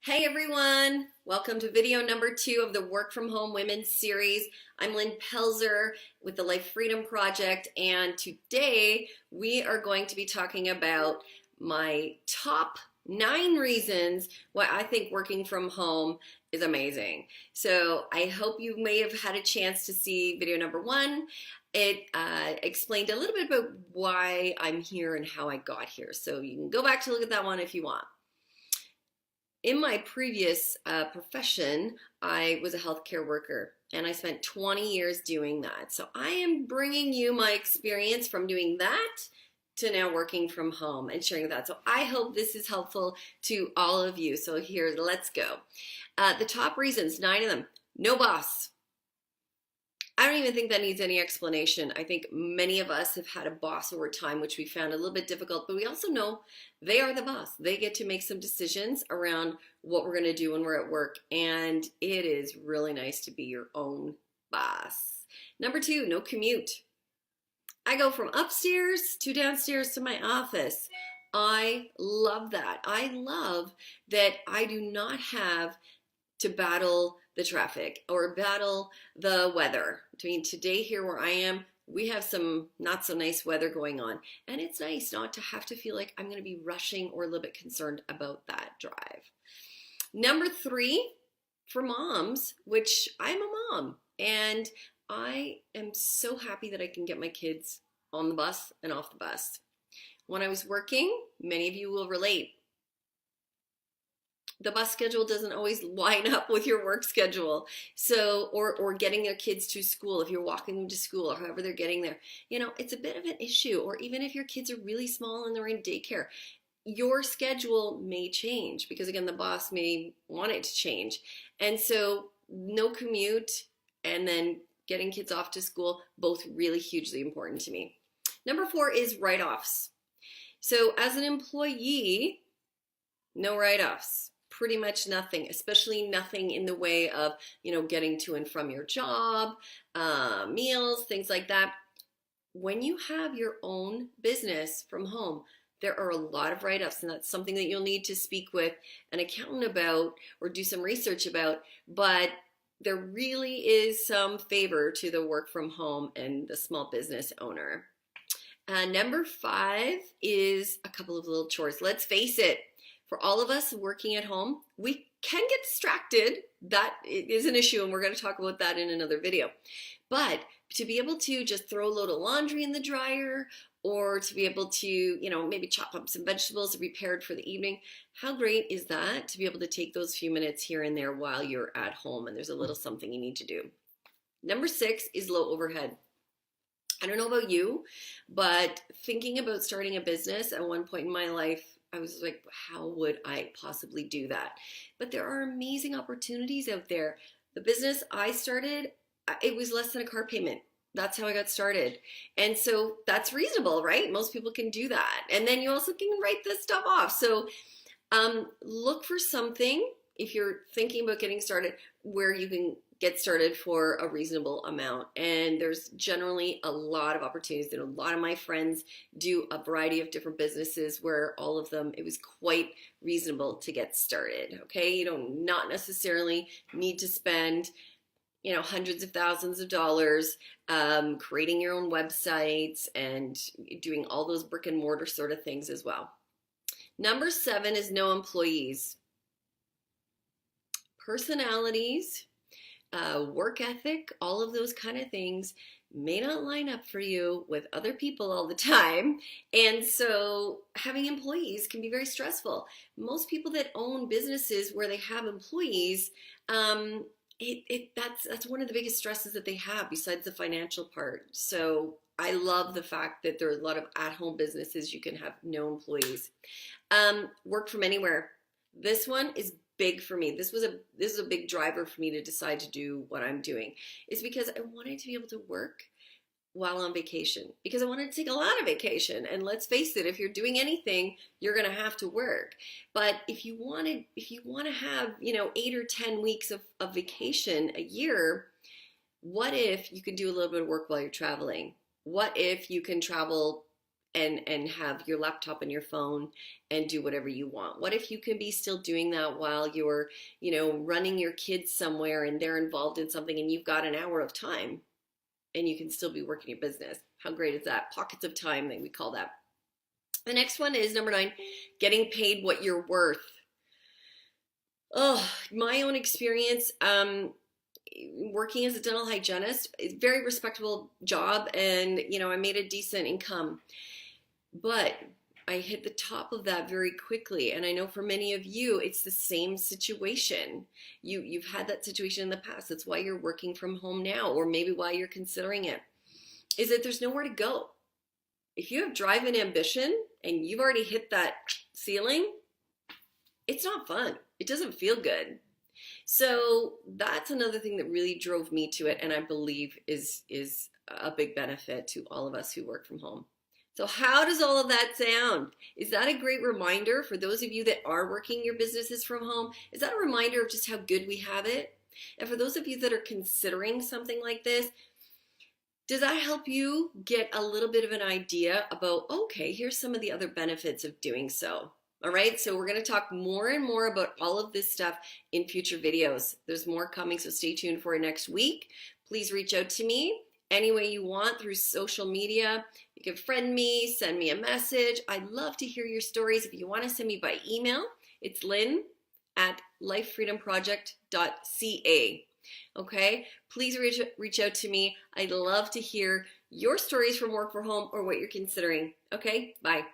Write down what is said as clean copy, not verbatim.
Hey everyone, welcome to video number 2 of the Work From Home Women's series. I'm Lynn Pelzer with the Life Freedom Project, and today we are going to be talking about my top 9 reasons why I think working from home is amazing. So I hope you may have had a chance to see video number 1. It explained a little bit about why I'm here and how I got here. So you can go back to look at that one if you want. In my previous profession, I was a healthcare worker and I spent 20 years doing that. So I am bringing you my experience from doing that to now working from home and sharing that. So I hope this is helpful to all of you. So here, let's go. The top reasons, 9 of them. No boss. I don't even think that needs any explanation. I think many of us have had a boss over time, which we found a little bit difficult, but we also know they are the boss. They get to make some decisions around what we're going to do when we're at work, and it is really nice to be your own boss. Number 2, no commute. I go from upstairs to downstairs to my office. I love that. I love that I do not have to battle the traffic or battle the weather. I mean, today here where I am, we have some not so nice weather going on, and it's nice not to have to feel like I'm going to be rushing or a little bit concerned about that drive. Number 3, for moms, which I'm a mom, and I am so happy that I can get my kids on the bus and off the bus. When I was working, many of you will relate, the bus schedule doesn't always line up with your work schedule. So, or getting their kids to school, if you're walking them to school or however they're getting there, it's a bit of an issue. Or even if your kids are really small and they're in daycare, your schedule may change because, again, the boss may want it to change. And so no commute and then getting kids off to school, both really hugely important to me. Number 4 is write-offs. So as an employee, no write-offs. Pretty much nothing, especially nothing in the way of, getting to and from your job, meals, things like that. When you have your own business from home, there are a lot of write-offs, and that's something that you'll need to speak with an accountant about or do some research about, but there really is some favor to the work from home and the small business owner. Number 5 is a couple of little chores. Let's face it, for all of us working at home, we can get distracted. That is an issue, and we're going to talk about that in another video. But to be able to just throw a load of laundry in the dryer, or to be able to, maybe chop up some vegetables to be prepared for the evening, how great is that to be able to take those few minutes here and there while you're at home and there's a little something you need to do. Number 6 is low overhead. I don't know about you, but thinking about starting a business at one point in my life, I was like, how would I possibly do that? But there are amazing opportunities out there. The business I started, it was less than a car payment. That's how I got started. And so that's reasonable, right? Most people can do that. And then you also can write this stuff off. So look for something, if you're thinking about getting started, where you can get started for a reasonable amount. And there's generally a lot of opportunities. And a lot of my friends do a variety of different businesses where all of them, it was quite reasonable to get started. Okay, you don't not necessarily need to spend hundreds of thousands of dollars creating your own websites and doing all those brick and mortar sort of things as well. Number 7 is no employees. Personalities, work ethic, all of those kind of things may not line up for you with other people all the time. And so having employees can be very stressful. Most people that own businesses where they have employees, that's one of the biggest stresses that they have besides the financial part. So I love the fact that there are a lot of at-home businesses you can have no employees. Work from anywhere. This one is big for me. This is a big driver for me to decide to do what I'm doing. Is because I wanted to be able to work while on vacation, because I wanted to take a lot of vacation. And let's face it, if you're doing anything, you're going to have to work. But if you want to have 8 or 10 weeks of vacation a year, what if you can do a little bit of work while you're traveling? What if you can travel and have your laptop and your phone and do whatever you want? What if you can be still doing that while you're, running your kids somewhere and they're involved in something and you've got an hour of time and you can still be working your business? How great is that? Pockets of time, that we call that. The next one is number 9, getting paid what you're worth. Oh, my own experience, working as a dental hygienist, it's a very respectable job, and I made a decent income, but I hit the top of that very quickly. And I know for many of you, it's the same situation. You've had that situation in the past. That's why you're working from home now, or maybe why you're considering it, is that there's nowhere to go. If you have drive and ambition and you've already hit that ceiling, it's not fun. It doesn't feel good. So that's another thing that really drove me to it, and I believe is a big benefit to all of us who work from home. So how does all of that sound? Is that a great reminder for those of you that are working your businesses from home? Is that a reminder of just how good we have it? And for those of you that are considering something like this, does that help you get a little bit of an idea about, okay, here's some of the other benefits of doing so? All right, so we're going to talk more and more about all of this stuff in future videos. There's more coming, so stay tuned for next week. Please reach out to me any way you want through social media. You can friend me, send me a message. I'd love to hear your stories. If you want to send me by email, it's lynn@lifefreedomproject.ca. Okay, please reach out to me. I'd love to hear your stories from work from home or what you're considering. Okay, bye.